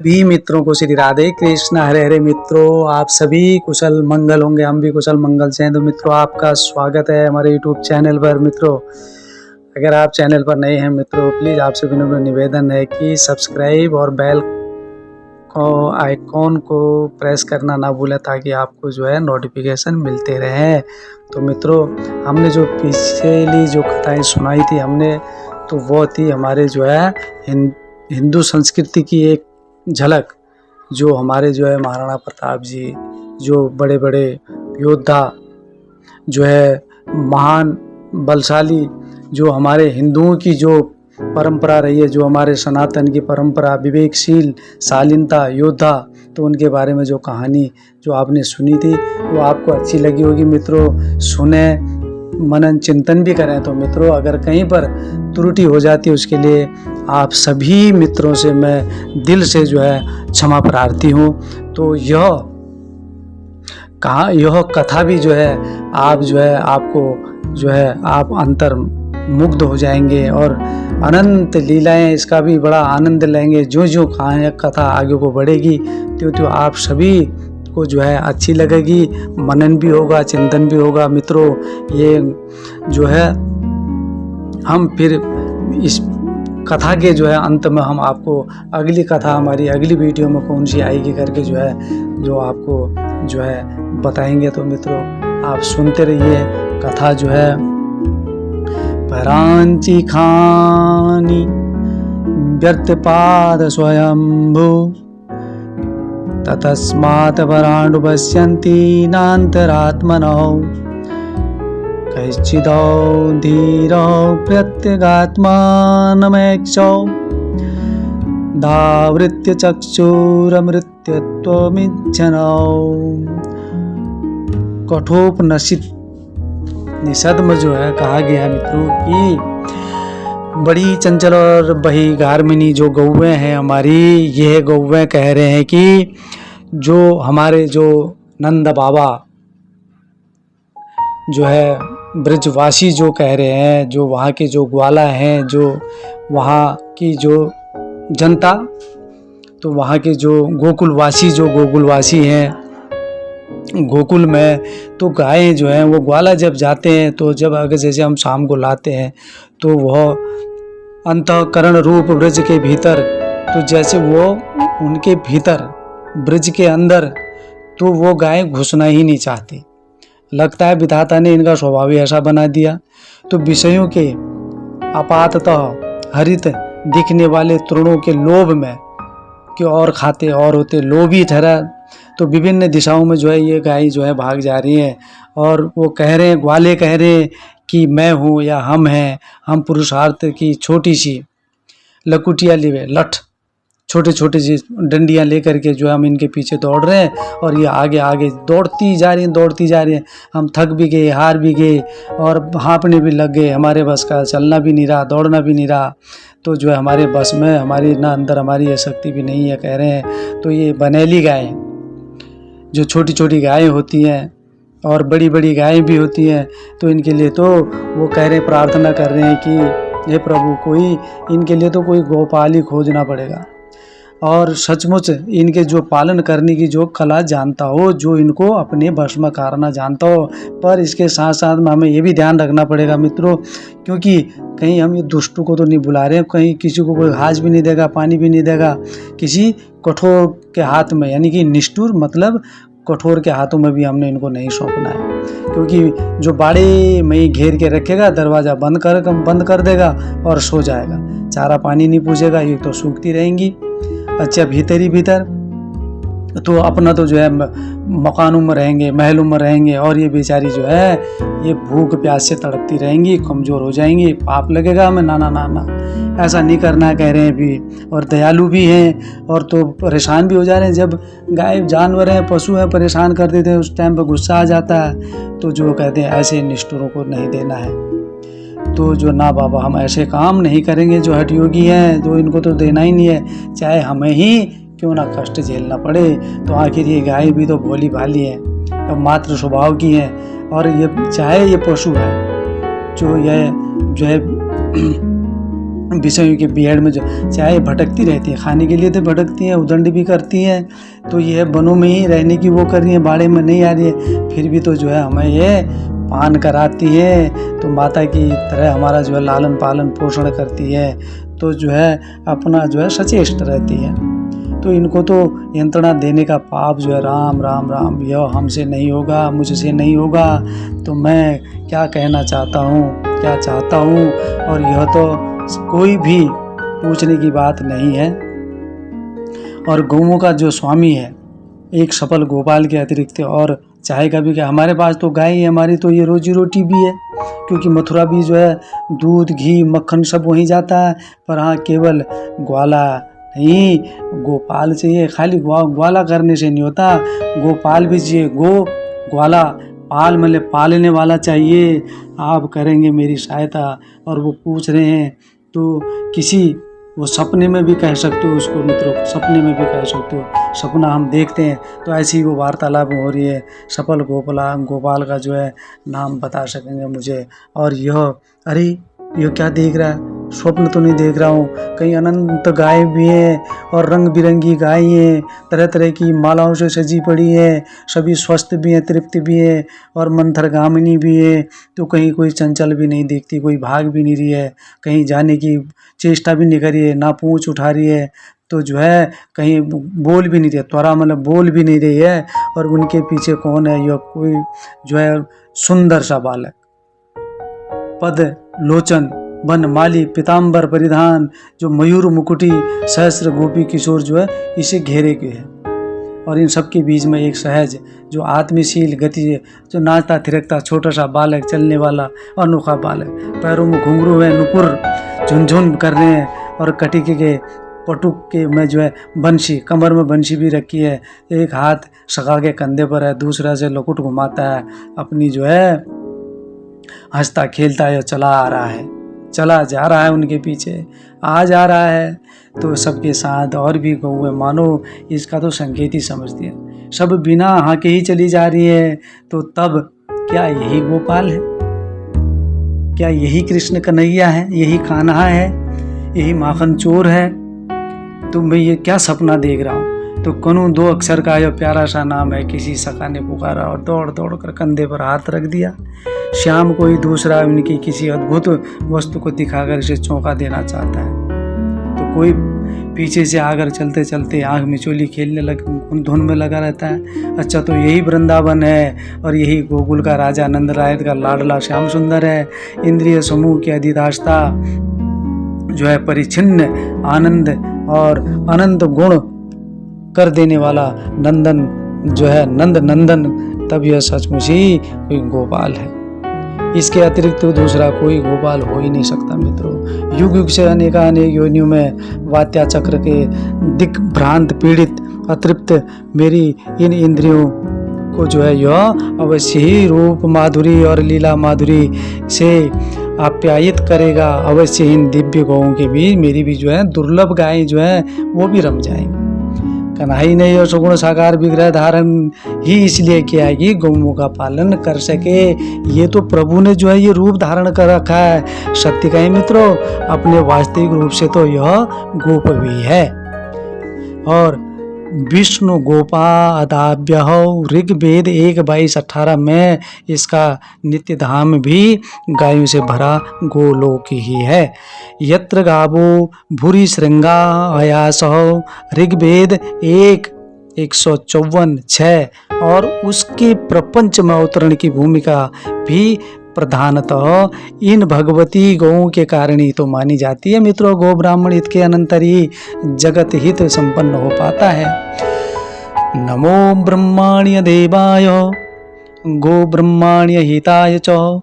सभी मित्रों को श्री राधे कृष्ण हरे हरे। मित्रों, आप सभी कुशल मंगल होंगे, हम भी कुशल मंगल से हैं। तो मित्रों, आपका स्वागत है हमारे यूट्यूब चैनल पर। मित्रों, अगर आप चैनल पर नए हैं मित्रों, प्लीज़ आपसे विनम्र निवेदन है कि सब्सक्राइब और बेल को आइकॉन को प्रेस करना ना भूलें, ताकि आपको जो है नोटिफिकेशन मिलते रहें। तो मित्रों, हमने जो पिछली जो कथाएं सुनाई थी हमने, तो वो थी हमारे जो है हिंदू संस्कृति की एक झलक। जो हमारे जो है महाराणा प्रताप जी, जो बड़े बड़े योद्धा, जो है महान बलशाली, जो हमारे हिंदुओं की जो परंपरा रही है, जो हमारे सनातन की परंपरा, विवेकशील शालीनता योद्धा, तो उनके बारे में जो कहानी जो आपने सुनी थी वो आपको अच्छी लगी होगी। मित्रों, सुने, मनन चिंतन भी करें। तो मित्रों, अगर कहीं पर त्रुटि हो जाती है उसके लिए आप सभी मित्रों से मैं दिल से जो है क्षमा प्रार्थी हूँ। तो यह कथा भी जो है आप जो है आपको जो है आप अंतर मुग्ध हो जाएंगे और अनंत लीलाएं इसका भी बड़ा आनंद लेंगे। जो जो कथा आगे को बढ़ेगी त्यों आप सभी को जो है अच्छी लगेगी, मनन भी होगा, चिंतन भी होगा। मित्रों, ये जो है हम फिर इस कथा के जो है अंत में हम आपको अगली कथा हमारी अगली वीडियो में कौन सी आएगी करके जो है जो आपको जो है बताएंगे। तो मित्रों, आप सुनते रहिए कथा जो है परांची खानी व्यर्थ पाद स्वयंभू ततस्मात् परांडु पश्यन्ति नान्तरात्मनौ कैश्चिदौ धीरौ प्रत्यगात्मानमेक्षौ दावृत्य चक्षुरमृत्यत्वमिच्छनौ। कठोपनिषद में जो है कहा गया मित्रों कि बड़ी चंचल और बहिर्गामिनी जो गौवें हैं हमारी, यह गौवें कह रहे हैं कि जो हमारे जो नंद बाबा जो है ब्रजवासी जो कह रहे हैं, जो वहाँ के जो ग्वाला हैं, जो वहाँ की जो जनता, तो वहाँ के जो गोकुलवासी हैं गोकुल में, तो गायें जो हैं वो ग्वाला जब जाते हैं, तो जब अगर जैसे हम शाम को लाते हैं तो वह अंतःकरण रूप ब्रज के भीतर, तो जैसे वो उनके भीतर ब्रज के अंदर, तो वो गाय घुसना ही नहीं चाहती। लगता है विधाता ने इनका स्वभाव ही ऐसा बना दिया। तो विषयों के आपाततः हरित दिखने वाले तृणों के लोभ में कि और खाते और होते लोभी ठहरा, तो विभिन्न दिशाओं में जो है ये गाय जो है भाग जा रही है। और वो कह रहे हैं, ग्वाले कह रहे हैं कि मैं हूँ या हम हैं, हम पुरुषार्थ की छोटी सी लकुटिया लिए लठ, छोटे छोटे सी डंडियाँ लेकर के जो है हम इनके पीछे दौड़ रहे हैं, और ये आगे आगे दौड़ती जा रही हैं। हम थक भी गए, हार भी गए और हाँफने भी लग गए, हमारे बस का चलना भी नहीं रहा, दौड़ना भी नहीं रहा। तो जो है हमारे बस में हमारी ना अंदर हमारी ये शक्ति भी नहीं है, कह रहे हैं। तो ये बनेली गायें, जो छोटी छोटी गायें होती हैं और बड़ी बड़ी गायें भी होती हैं, तो इनके लिए तो वो कह रहे हैं, प्रार्थना कर रहे हैं कि हे प्रभु, कोई इनके लिए तो कोई गौपाली खोजना पड़ेगा, और सचमुच इनके जो पालन करने की जो कला जानता हो, जो इनको अपने वश में करना जानता हो। पर इसके साथ साथ में हमें ये भी ध्यान रखना पड़ेगा मित्रों, क्योंकि कहीं हम ये दुष्टों को तो नहीं बुला रहे हैं, कहीं किसी को कोई घास भी नहीं देगा, पानी भी नहीं देगा, किसी कठोर के हाथ में, यानी कि निष्ठुर मतलब कठोर के हाथों में भी हमने इनको नहीं सौंपना है। क्योंकि जो बाड़े में ही घेर के रखेगा, दरवाज़ा बंद कर देगा और सो जाएगा, चारा पानी नहीं पूछेगा, ये तो सूखती रहेंगी। अच्छा, भीतर ही भीतर तो अपना तो जो है मकानों में रहेंगे, महलों में रहेंगे, और ये बेचारी जो है ये भूख प्यास से तड़पती रहेंगी, कमज़ोर हो जाएंगी, पाप लगेगा हमें। ना ना ना ना, ऐसा नहीं करना है, कह रहे हैं भी। और दयालु भी हैं, और तो परेशान भी हो जा रहे हैं। जब गाय जानवर हैं, पशु हैं, परेशान कर देते हैं, उस टाइम पर गुस्सा आ जाता है। तो जो कहते हैं ऐसे निष्ठुरों को नहीं देना है। तो जो ना बाबा, हम ऐसे काम नहीं करेंगे जो हठ योगी हैं, जो इनको तो देना ही नहीं है, चाहे हमें ही क्यों ना कष्ट झेलना पड़े। तो आखिर ये गाय भी तो भोली भाली है, तो मातृ स्वभाव की है, और ये चाहे ये पशु है, जो ये जो है विषयों के बीहड़ में जो चाहे भटकती रहती हैं, खाने के लिए तो भटकती हैं, उदंड भी करती हैं, तो ये वनों में ही रहने की वो कर रही हैं, बाड़े में नहीं आ रही है, फिर भी तो जो है हमें ये पान कराती है, तो माता की तरह हमारा जो है लालन पालन पोषण करती है, तो जो है अपना जो है सचेष्ट रहती है। तो इनको तो यंत्रणा देने का पाप जो है राम राम राम, यह हमसे नहीं होगा, मुझसे नहीं होगा। तो मैं क्या कहना चाहता हूँ, क्या चाहता हूँ, और यह तो कोई भी पूछने की बात नहीं है। और गौओं का जो स्वामी है, एक सफल गोपाल के अतिरिक्त और चाहेगा भी क्या, हमारे पास तो गाय है, हमारी तो ये रोजी रोटी भी है, क्योंकि मथुरा भी जो है दूध घी मक्खन सब वहीं जाता है। पर हाँ, केवल ग्वाला नहीं, गोपाल चाहिए। खाली ग्वाला करने से नहीं होता, गोपाल भी चाहिए। ग्वाला पाल मतलब पालने वाला चाहिए। आप करेंगे मेरी सहायता। और वो पूछ रहे हैं तो किसी वो सपने में भी कह सकते हो उसको, मित्रों, सपने में भी कह सकते हो। सपना हम देखते हैं तो ऐसी ही वो वार्तालाप हो रही है। सफल गोपाल का जो है नाम बता सकेंगे मुझे। और यह, अरे यह क्या देख रहा है, स्वप्न तो नहीं देख रहा हूँ, कहीं अनंत गाय भी है और रंग बिरंगी गाय हैं, तरह तरह की मालाओं से सजी पड़ी है, सभी स्वस्थ भी हैं, तृप्त भी है और मंथरगामिनी भी है। तो कहीं कोई चंचल भी नहीं दिखती, कोई भाग भी नहीं रही है, कहीं जाने की चेष्टा भी नहीं करी है, ना पूंछ उठा रही है, तो जो है कहीं बोल भी नहीं रही है, त्वरा मतलब बोल भी नहीं रही है। और उनके पीछे कौन है, यह कोई जो है सुंदर सा बालक, पद लोचन वन माली पीताम्बर परिधान, जो मयूर मुकुटी सहस्र गोपी किशोर जो है इसे घेरे के है। और इन सब के बीच में एक सहज जो आत्मशील गति है, जो नाचता थिरकता छोटा सा बालक, चलने वाला अनोखा बालक, पैरों में घुंघरू है, नुपुर झुनझुन कर रहे हैं, और कटिके के पटुक के में जो है बंशी, कमर में बंशी भी रखी है, एक हाथ सखा के कंधे पर है, दूसरा से लकुट घुमाता है, अपनी जो है हंसता खेलता है, चला आ रहा है, चला जा रहा है, उनके पीछे आ जा रहा है। तो सबके साथ और भी गौएं मानो इसका तो संकेत ही समझती है, सब बिना हाके ही चली जा रही है। तो तब क्या यही गोपाल है, क्या यही कृष्ण कन्हैया है, यही कान्हा है, यही माखन चोर है? तो मैं ये क्या सपना देख रहा हूँ? तो कनु दो अक्षर का यह प्यारा सा नाम है, किसी सखा ने पुकारा और दौड़ दौड़ कर कंधे पर हाथ रख दिया। श्याम कोई दूसरा उनकी किसी अद्भुत वस्तु को दिखाकर इसे चौंका देना चाहता है। तो कोई पीछे से आकर चलते चलते आँख में चोली खेलने धुन में लगा रहता है। अच्छा, तो यही वृंदावन है और यही गोकुल का राजा नंद राय का लाडला श्याम सुंदर है। इंद्रिय समूह की अधिदास्ता जो है परिच्छिन्न आनंद और अनंत गुण कर देने वाला नंदन जो है नंद नंदन, तब यह सचमुच ही कोई गोपाल है। इसके अतिरिक्त तो दूसरा कोई गोपाल हो ही नहीं सकता मित्रों। युग युग से अनेकानेक योनियों में वात्या चक्र के दिग्भ्रांत पीड़ित अतृप्त मेरी इन इंद्रियों को जो है यह अवश्य ही रूप माधुरी और लीला माधुरी से आप्यायित करेगा। अवश्य इन दिव्य गौओं के भी मेरी भी जो है दुर्लभ गायें जो है वो भी रम जाएंगी। कन्हई ने यह सगुण साकार विग्रह धारण ही इसलिए किया है कि गौओं का पालन कर सके। ये तो प्रभु ने जो है ये रूप धारण कर रखा है। सत्य कहे मित्रों, अपने वास्तविक रूप से तो यह गोप भी है। और विष्णु गोपा अदाभ्य ऋग्वेद 1:22-18 में इसका नित्य धाम भी गायों से भरा गोलोक ही है। यत्र गावो भूरि श्रृंगा अयास ऋग्वेद 1:154-6 और उसके प्रपंच में अवतरण की भूमिका भी प्रधानतः इन भगवती गौओं के कारण ही तो मानी जाती है मित्रों। गो ब्राह्मण हित के अनंतर ही जगत हित संपन्न हो पाता है। नमो ब्रह्माण्य देवाय गो ब्रह्माण्य हिताय च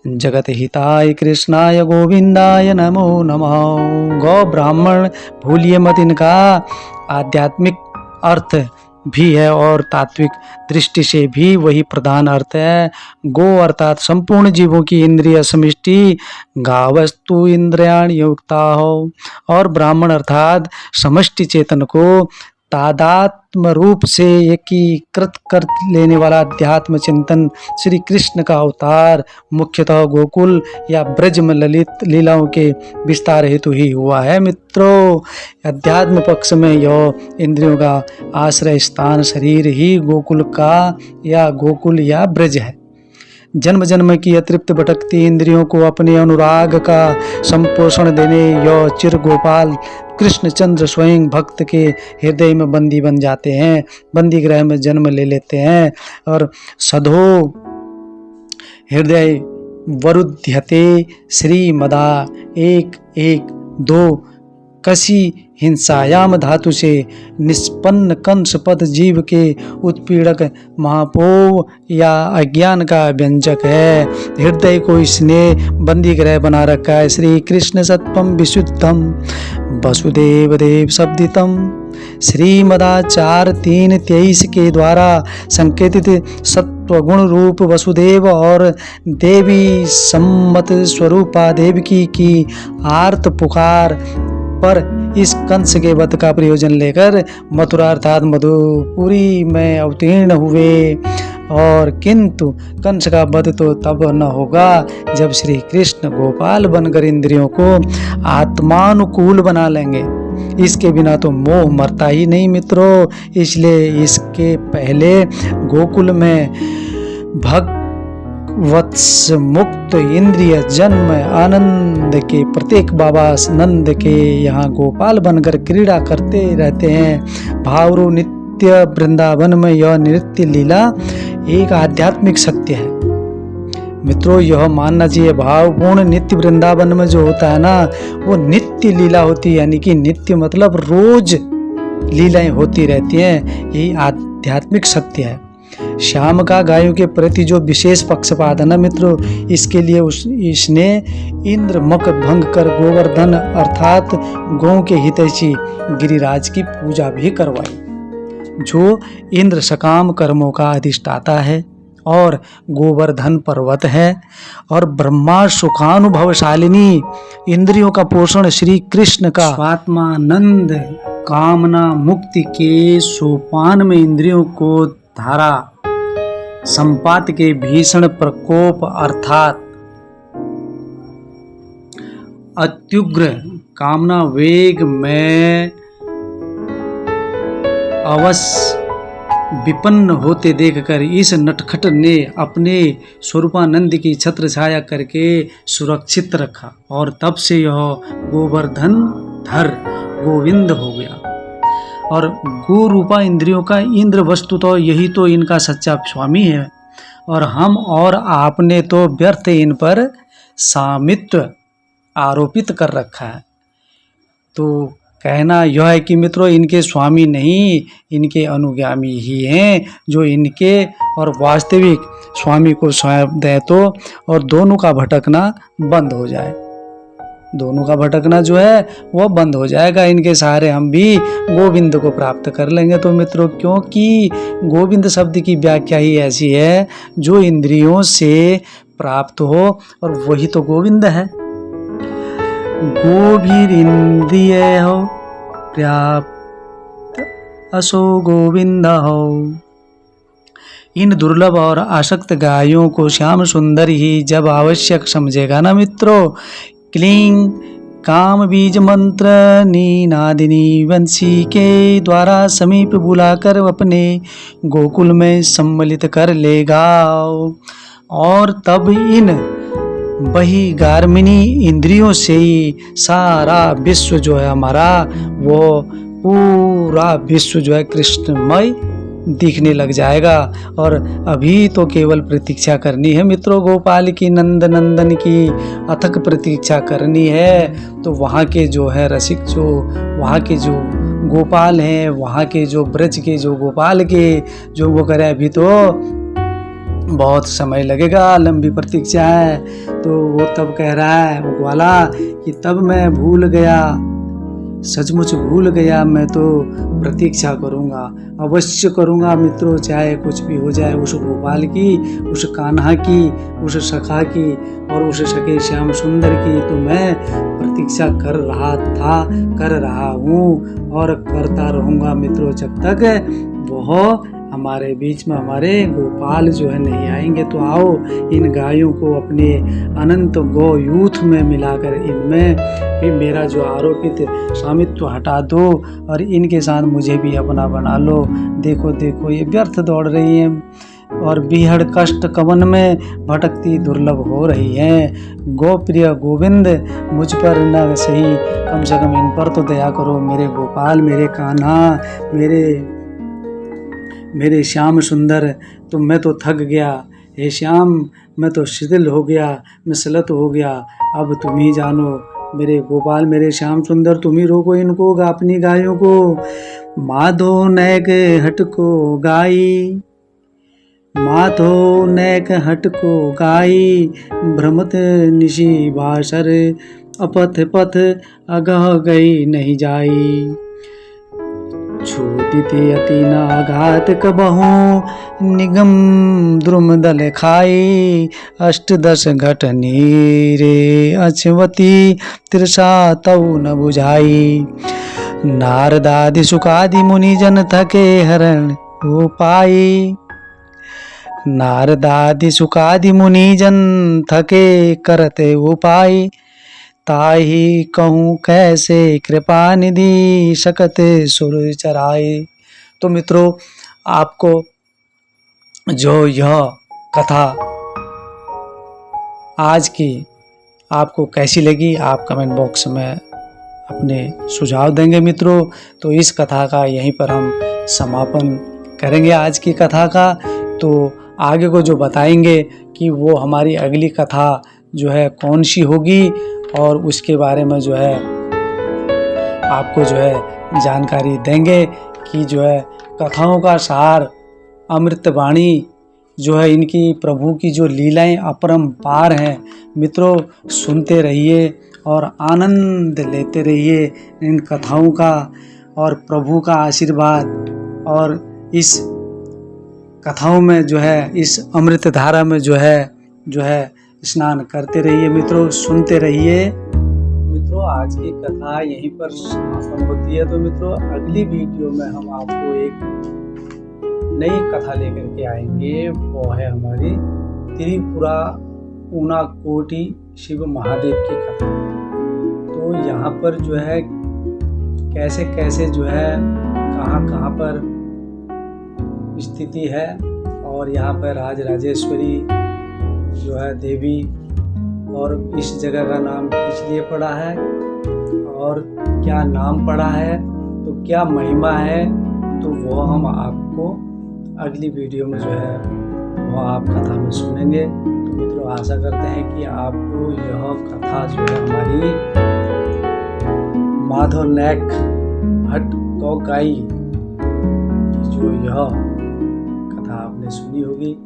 जगत हिताय कृष्णाय गोविंदाय नमो नमः। गौ ब्राह्मण भूलिए मत, इनका आध्यात्मिक अर्थ भी है और तात्विक दृष्टि से भी वही प्रधान अर्थ है। गो अर्थात संपूर्ण जीवों की इंद्रिय समष्टि, गावस्तु इंद्रियाण युक्ता हो, और ब्राह्मण अर्थात समष्टि चेतन को तादात्म रूप से एकीकृत कर लेने वाला अध्यात्म चिंतन श्री कृष्ण का अवतार मुख्यतः गोकुल या ब्रज में ललित लीलाओं के विस्तार हेतु ही हुआ है। मित्रों, अध्यात्म पक्ष में यह इंद्रियों का आश्रय स्थान शरीर ही गोकुल या ब्रज है। जन्म जन्म की अतृप्त भटकती इंद्रियों को अपने अनुराग का संपोषण देने यह चिर गोपाल कृष्णचंद्र स्वयं भक्त के हृदय में बंदी बन जाते हैं, बंदी गृह में जन्म ले लेते हैं और सधो हृदय वरुध्यते श्रीमदा 1-1-2 कसी हिंसायाम धातु से निष्पन्न कंस पद जीव के उत्पीड़क महापोव या अज्ञान का व्यंजक है। हृदय को इसने बंदी गृह बना रखा है। श्री कृष्ण सत्वम विशुद्धम वसुदेव देव शब्दितम श्रीमदाचार 3:23 के द्वारा संकेतित सत्वगुण रूप वसुदेव और देवी सम्मत स्वरूपा देवकी की आर्त पुकार पर इस कंस के वध का प्रयोजन लेकर मथुरा अर्थात मधुपुरी में अवतीर्ण हुए। और किंतु कंस का वध तो तब न होगा जब श्री कृष्ण गोपाल बनकर इंद्रियों को आत्मानुकूल बना लेंगे। इसके बिना तो मोह मरता ही नहीं मित्रों। इसलिए इसके पहले गोकुल में वत्स मुक्त इंद्रिय जन्म आनंद के प्रत्येक बाबा नंद के यहाँ गोपाल बनकर क्रीड़ा करते रहते हैं। भावरू नित्य वृंदावन में यह नृत्य लीला एक आध्यात्मिक सत्य है। मित्रों, यह मानना चाहिए भावपूर्ण नित्य वृंदावन में जो होता है ना, वो नित्य लीला होती है। यानी कि नित्य मतलब रोज लीलाएं होती रहती हैं। यही आध्यात्मिक सत्य है। श्याम का गायों के प्रति जो विशेष पक्षपात है ना मित्रों, इसके लिए इसने इंद्र मक भंग कर गोवर्धन अर्थात गौ के हितैषी गिरिराज की पूजा भी करवाई, जो इंद्र सकाम कर्मों का अधिष्ठाता है और गोवर्धन पर्वत है। और ब्रह्मा सुखानुभवशालिनी इंद्रियों का पोषण श्री कृष्ण का स्वात्मानंद कामना मुक्ति के सोपान में इंद्रियों को धारा संपात के भीषण प्रकोप अर्थात अत्युग्र कामना वेग में अवश्य विपन्न होते देखकर इस नटखट ने अपने स्वरूपानंद की छत्र छाया करके सुरक्षित रखा और तब से यह गोवर्धन धर गोविंद हो गया। और गो रूपा इंद्रियों का इंद्र वस्तु तो यही तो इनका सच्चा स्वामी है। और हम और आपने तो व्यर्थ इन पर सामित्व आरोपित कर रखा है। तो कहना यह है कि मित्रों, इनके स्वामी नहीं, इनके अनुगामी ही हैं जो इनके और वास्तविक स्वामी को स्वयं दे तो और दोनों का भटकना बंद हो जाए। दोनों का भटकना जो है वह बंद हो जाएगा। इनके सहारे हम भी गोविंद को प्राप्त कर लेंगे। तो मित्रों, क्योंकि गोविंद शब्द की व्याख्या ही ऐसी है जो इंद्रियों से प्राप्त हो, और वही तो गोविंद है। गोभीर इंद्रिय हो पर्याप्त असो गोविंद हो। इन दुर्लभ और आसक्त गायों को श्याम सुंदर ही जब आवश्यक समझेगा ना मित्रों, क्लीं काम बीज मंत्र नीनादिनी वंशी के द्वारा समीप बुलाकर अपने गोकुल में सम्मिलित कर लेगा। और तब इन बहिर्गामिनी इंद्रियों से ही सारा विश्व जो है हमारा, वो पूरा विश्व जो है कृष्णमय दिखने लग जाएगा। और अभी तो केवल प्रतीक्षा करनी है मित्रों, गोपाल की नंदन की अथक प्रतीक्षा करनी है। तो वहाँ के जो है रसिक, जो वहाँ के जो गोपाल हैं, वहाँ के जो ब्रज के जो गोपाल के जो वो करे, अभी तो बहुत समय लगेगा, लंबी प्रतीक्षा है। तो वो तब कह रहा है वो ग्वाला कि तब मैं भूल गया, सचमुच भूल गया, मैं तो प्रतीक्षा करूँगा, अवश्य करूँगा मित्रों, चाहे कुछ भी हो जाए। उस गोपाल की, उस कान्हा की, उस सखा की और उस सखे श्याम सुंदर की तो मैं प्रतीक्षा कर रहा था, कर रहा हूँ और करता रहूँगा मित्रों जब तक वह हमारे बीच में हमारे गोपाल जो है नहीं आएंगे। तो आओ इन गायों को अपने अनंत गौ यूथ में मिलाकर इनमें भी मेरा जो आरोपित स्वामित्व हटा दो और इनके साथ मुझे भी अपना बना लो। देखो देखो ये व्यर्थ दौड़ रही हैं और बीहड़ कष्ट कवन में भटकती दुर्लभ हो रही हैं। गो प्रिय गोविंद मुझ पर न सही कम से कम इन पर तो दया करो मेरे गोपाल, मेरे कान्हा, मेरे श्याम सुंदर। तो मैं तो थक गया हे श्याम, मैं तो शिथिल हो गया, मैं सलत हो गया। अब तुम ही जानो मेरे गोपाल, मेरे श्याम सुंदर, तुम ही रोको इनको अपनी गायों को। माधो नैक हटको गाई, माधो नैक हटको गाई, भ्रमत निशि बासर, अपथ पथ अगह गई नहीं जाई। छोदिति अति नाघात कबहु, निगम द्रुम दल खाई, अष्टदश घट नीरे अछवती, तिरसा तऊ न बुझाई। नारदादि सुखादि मुनिजन थके हरण उपाई, नारदादि सुखादि मुनिजन थके करते उपाय। ताही कहूँ कैसे कृपा निधि, सकत सुर चराए। तो मित्रों आपको जो यह कथा आज की आपको कैसी लगी, आप कमेंट बॉक्स में अपने सुझाव देंगे मित्रों। तो इस कथा का यहीं पर हम समापन करेंगे आज की कथा का। तो आगे को जो बताएंगे कि वो हमारी अगली कथा जो है कौन सी होगी और उसके बारे में जो है आपको जो है जानकारी देंगे कि जो है कथाओं का सार अमृतवाणी जो है इनकी प्रभु की जो लीलाएं अपरंपार हैं। मित्रों सुनते रहिए और आनंद लेते रहिए इन कथाओं का और प्रभु का आशीर्वाद और इस कथाओं में जो है इस अमृत धारा में जो है स्नान करते रहिए मित्रों, सुनते रहिए। मित्रों आज की कथा यहीं पर समापन होती है। तो मित्रों अगली वीडियो में हम आपको एक नई कथा लेकर के आएंगे। वो है हमारी त्रिपुरा ऊनाकोटी शिव महादेव की कथा। तो यहाँ पर जो है कैसे कैसे जो है कहाँ पर स्थिति है और यहाँ पर राज राजेश्वरी जो है देवी और इस जगह का नाम किस लिए पड़ा है और क्या नाम पड़ा है, तो क्या महिमा है, तो वो हम आपको अगली वीडियो में जो है वो आप कथा में सुनेंगे। तो मित्रों आशा करते हैं कि आपको यह कथा जो है हमारी माधव नैक हट गौ गाई जो यह कथा आपने सुनी होगी।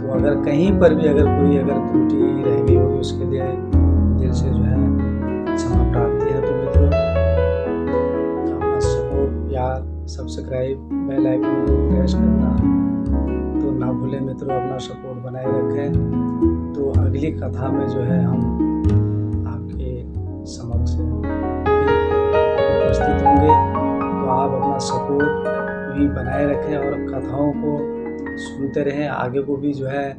तो अगर कहीं पर भी अगर कोई त्रुटि रह गई होगी उसके लिए दिल से जो है क्षमा प्रार्थी है। तो मित्रों अपना सपोर्ट, प्यार, सब्सक्राइब, बेल आइकन को प्रेस करना तो ना भूलें मित्रों, अपना सपोर्ट बनाए रखें। तो अगली कथा में जो है हम आपके समक्ष उपस्थित होंगे। तो आप अपना सपोर्ट भी बनाए रखें और कथाओं को सुनते रहें, आगे को भी जो है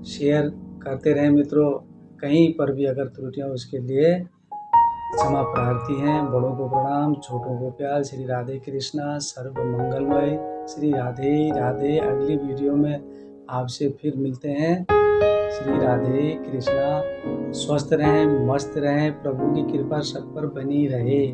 शेयर करते रहें मित्रों। कहीं पर भी अगर त्रुटियां उसके लिए क्षमा प्रार्थी हैं। बड़ों को प्रणाम, छोटों को प्यार। श्री राधे कृष्णा, सर्व मंगलमय। श्री राधे राधे। अगली वीडियो में आपसे फिर मिलते हैं। श्री राधे कृष्णा। स्वस्थ रहें, मस्त रहें, प्रभु की कृपा सब पर बनी रहे।